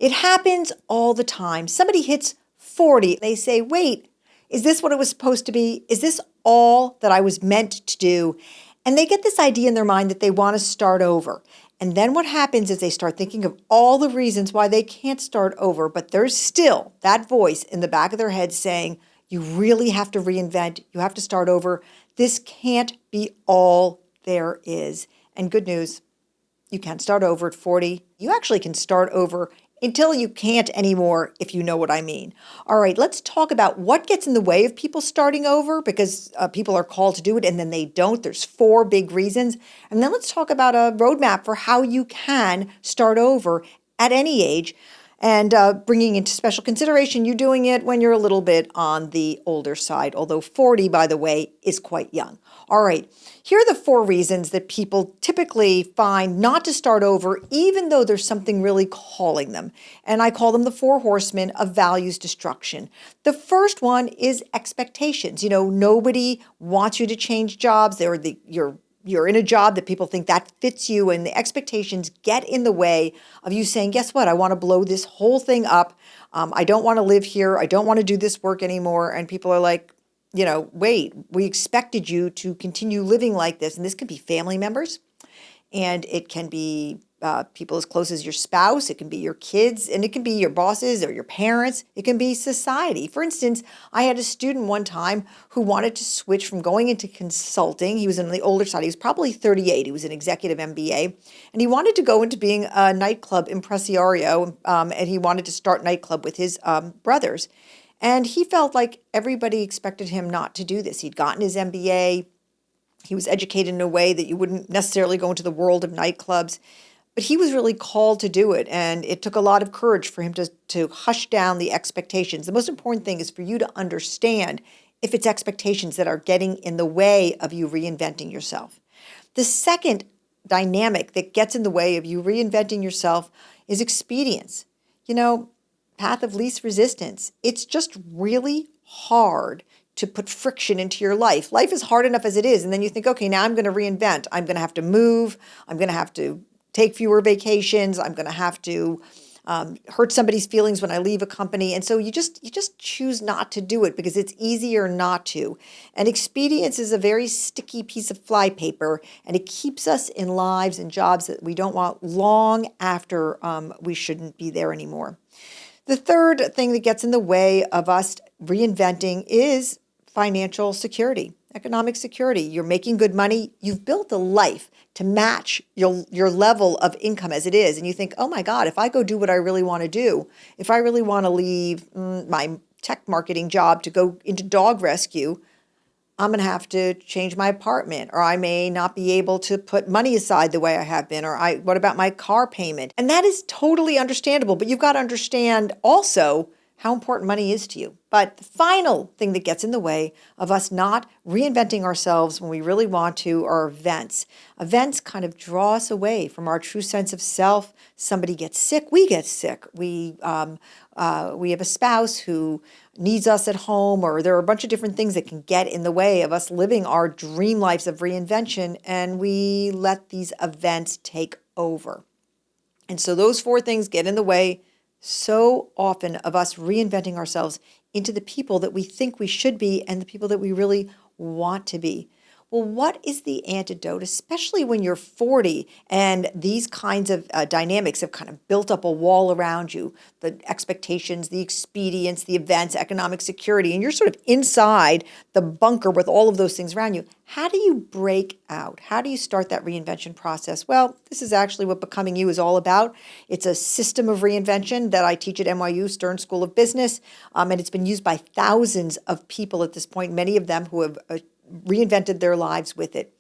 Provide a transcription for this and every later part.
It happens all the time. Somebody hits 40. They say, wait, is this what it was supposed to be? Is this all that I was meant to do? And they get this idea in their mind that they want to start over. And then what happens is they start thinking of all the reasons why they can't start over, but there's still that voice in the back of their head saying, you really have to reinvent. You have to start over. This can't be all there is. And good news, you can start over at 40. You actually can start over until you can't anymore, if you know what I mean. All right, let's talk about what gets in the way of people starting over, because people are called to do it and then they don't. There's 4 big reasons. And then let's talk about a roadmap for how you can start over at any age, and bringing into special consideration you doing it when you're a little bit on the older side, although 40, by the way, is quite young. All right, here are the 4 reasons that people typically find not to start over, even though there's something really calling them. And I call them the 4 horsemen of values destruction. The first one is expectations. Nobody wants you to change jobs. You're in a job that people think that fits you, and the expectations get in the way of you saying, guess what? I want to blow this whole thing up. I don't want to live here. I don't want to do this work anymore. And people are like, wait, we expected you to continue living like this. And this can be family members, and it can be people as close as your spouse. It can be your kids, and it can be your bosses or your parents. It can be society. For instance, I had a student one time who wanted to switch from going into consulting. He was on the older side. He was probably 38. He was an executive MBA, and he wanted to go into being a nightclub impresario, and he wanted to start nightclub with his brothers. And he felt like everybody expected him not to do this. He'd gotten his MBA. He was educated in a way that you wouldn't necessarily go into the world of nightclubs. But he was really called to do it, and it took a lot of courage for him to hush down the expectations. The most important thing is for you to understand if it's expectations that are getting in the way of you reinventing yourself. The second dynamic that gets in the way of you reinventing yourself is expedience. Path of least resistance. It's just really hard to put friction into your life. Life is hard enough as it is, and then you think, okay, now I'm going to reinvent. I'm going to have to move. I'm going to have to take fewer vacations. I'm going to have to hurt somebody's feelings when I leave a company. And so you just choose not to do it because it's easier not to. And expedience is a very sticky piece of flypaper, and it keeps us in lives and jobs that we don't want long after we shouldn't be there anymore. The third thing that gets in the way of us reinventing is financial security, economic security. You're making good money. You've built a life to match your level of income as it is. And you think, oh my God, if I go do what I really want to do, if I really want to leave my tech marketing job to go into dog rescue, I'm going to have to change my apartment, or I may not be able to put money aside the way I have been, or what about my car payment? And that is totally understandable, but you've got to understand also how important money is to you. But the final thing that gets in the way of us not reinventing ourselves when we really want to are events. Events kind of draw us away from our true sense of self. Somebody gets sick, we get sick. We have a spouse who needs us at home, or there are a bunch of different things that can get in the way of us living our dream lives of reinvention, and we let these events take over. And so those 4 things get in the way so often of us reinventing ourselves into the people that we think we should be and the people that we really want to be. Well, what is the antidote, especially when you're 40 and these kinds of dynamics have kind of built up a wall around you, the expectations, the expedience, the events, economic security, and you're sort of inside the bunker with all of those things around you. How do you break out? How do you start that reinvention process? Well, this is actually what Becoming You is all about. It's a system of reinvention that I teach at NYU Stern School of Business, and it's been used by thousands of people at this point, many of them who have reinvented their lives with it.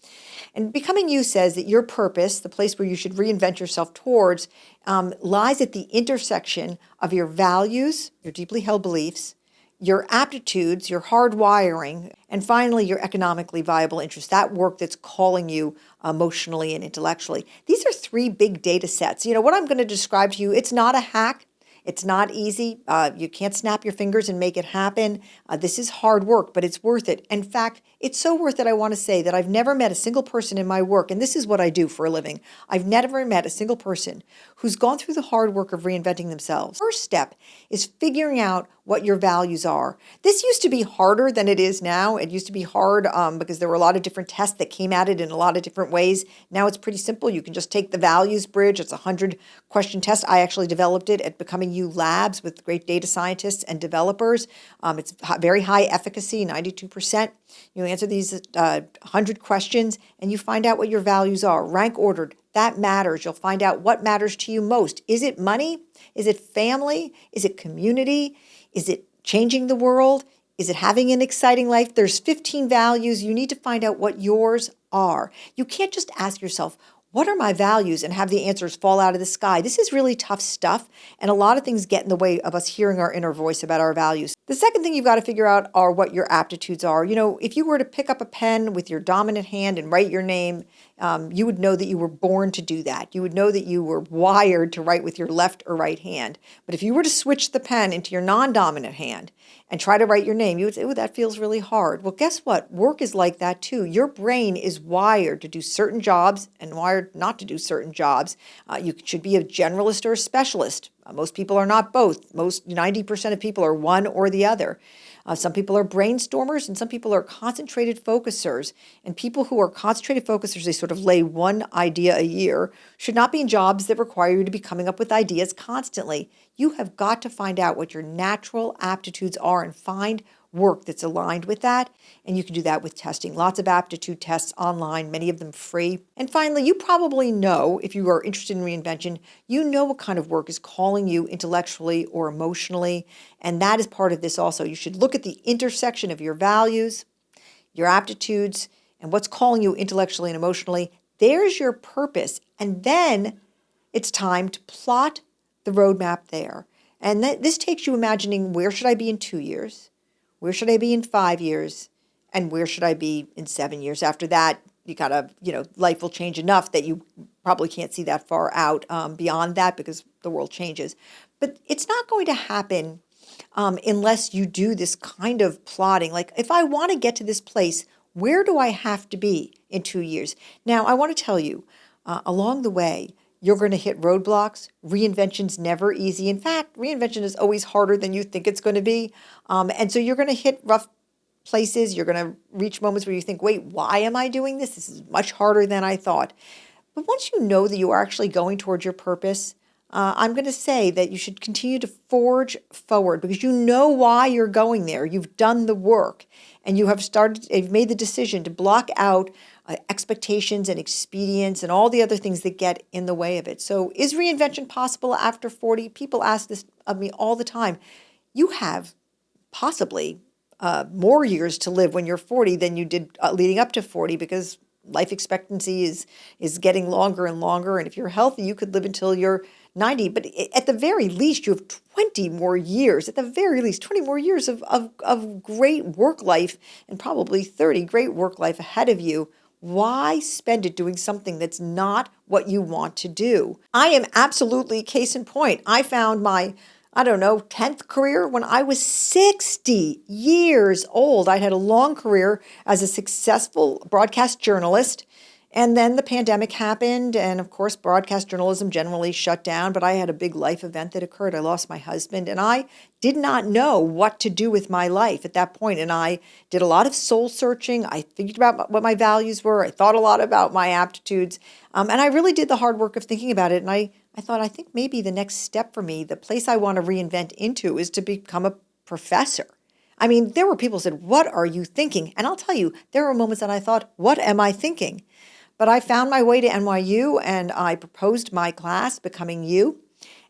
And Becoming You says that your purpose, the place where you should reinvent yourself towards, lies at the intersection of your values, your deeply held beliefs, your aptitudes, your hard wiring, and finally, your economically viable interests, that work that's calling you emotionally and intellectually. These are 3 big data sets. What I'm going to describe to you, it's not a hack. It's not easy. You can't snap your fingers and make it happen. This is hard work, but it's worth it. In fact, it's so worth it, I want to say, that I've never met a single person in my work, and this is what I do for a living. I've never met a single person who's gone through the hard work of reinventing themselves. First step is figuring out what your values are. This used to be harder than it is now. It used to be hard because there were a lot of different tests that came at it in a lot of different ways. Now it's pretty simple. You can just take the values bridge. It's a 100-question test. I actually developed it at Becoming You Labs with great data scientists and developers. It's very high efficacy, 92%. You answer these 100 questions and you find out what your values are, rank ordered. That matters. You'll find out what matters to you most. Is it money? Is it family? Is it community? Is it changing the world? Is it having an exciting life? There's 15 values. You need to find out what yours are. You can't just ask yourself, what are my values, and have the answers fall out of the sky. This is really tough stuff, and a lot of things get in the way of us hearing our inner voice about our values. The second thing you've got to figure out are what your aptitudes are. You know, if you were to pick up a pen with your dominant hand and write your name, you would know that you were born to do that. You would know that you were wired to write with your left or right hand. But if you were to switch the pen into your non-dominant hand and try to write your name, you would say, oh, that feels really hard. Well, guess what? Work is like that too. Your brain is wired to do certain jobs and wired not to do certain jobs. You should be a generalist or a specialist. Most people are not both. Most 90% of people are one or the other. Some people are brainstormers and some people are concentrated focusers. And people who are concentrated focusers, they sort of lay one idea a year, should not be in jobs that require you to be coming up with ideas constantly. You have got to find out what your natural aptitudes are and find work that's aligned with that. And you can do that with testing. Lots of aptitude tests online, many of them free. And finally, you probably know, if you are interested in reinvention, you know what kind of work is calling you intellectually or emotionally. And that is part of this also. You should look at the intersection of your values, your aptitudes, and what's calling you intellectually and emotionally. There's your purpose. And then it's time to plot the roadmap there. And this takes you imagining, where should I be in 2 years? Where should I be in 5 years? And where should I be in 7 years? After that, you gotta, life will change enough that you probably can't see that far out beyond that because the world changes. But it's not going to happen unless you do this kind of plotting. Like, if I want to get to this place, where do I have to be in 2 years? Now, I want to tell you, along the way, you're going to hit roadblocks. Reinvention's never easy. In fact, reinvention is always harder than you think it's going to be. And so you're going to hit rough places. You're going to reach moments where you think, wait, why am I doing this? This is much harder than I thought. But once you know that you are actually going towards your purpose, I'm going to say that you should continue to forge forward because you know why you're going there. You've done the work and you've made the decision to block out expectations and expedience and all the other things that get in the way of it. So is reinvention possible after 40? People ask this of me all the time. You have possibly more years to live when you're 40 than you did leading up to 40 because life expectancy is getting longer and longer. And if you're healthy, you could live until you're 90. But at the very least, you have 20 more years, at the very least, 20 more years of great work life and probably 30 great work life ahead of you. Why spend it doing something that's not what you want to do? I am absolutely case in point. I found my 10th career when I was 60 years old. I had a long career as a successful broadcast journalist. And then the pandemic happened. And of course, broadcast journalism generally shut down. But I had a big life event that occurred. I lost my husband and I did not know what to do with my life at that point. And I did a lot of soul searching. I figured about what my values were. I thought a lot about my aptitudes. And I really did the hard work of thinking about it. And I thought, I think maybe the next step for me, the place I want to reinvent into is to become a professor. I mean, there were people who said, what are you thinking? And I'll tell you, there were moments that I thought, what am I thinking? But I found my way to NYU and I proposed my class, Becoming You.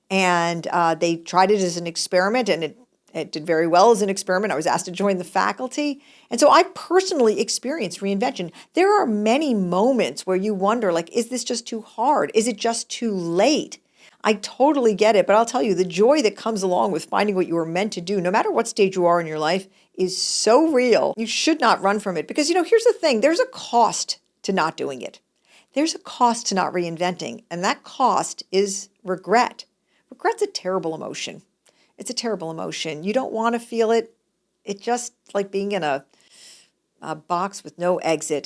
And they tried it as an experiment and it did very well as an experiment. I was asked to join the faculty. And so I personally experienced reinvention. There are many moments where you wonder, like, is this just too hard? Is it just too late? I totally get it. But I'll tell you, the joy that comes along with finding what you were meant to do, no matter what stage you are in your life, is so real. You should not run from it. Because, here's the thing. There's a cost to not doing it. There's a cost to not reinventing. And that cost is regret. Regret's a terrible emotion. It's a terrible emotion. You don't want to feel it. It's just like being in a box with no exit.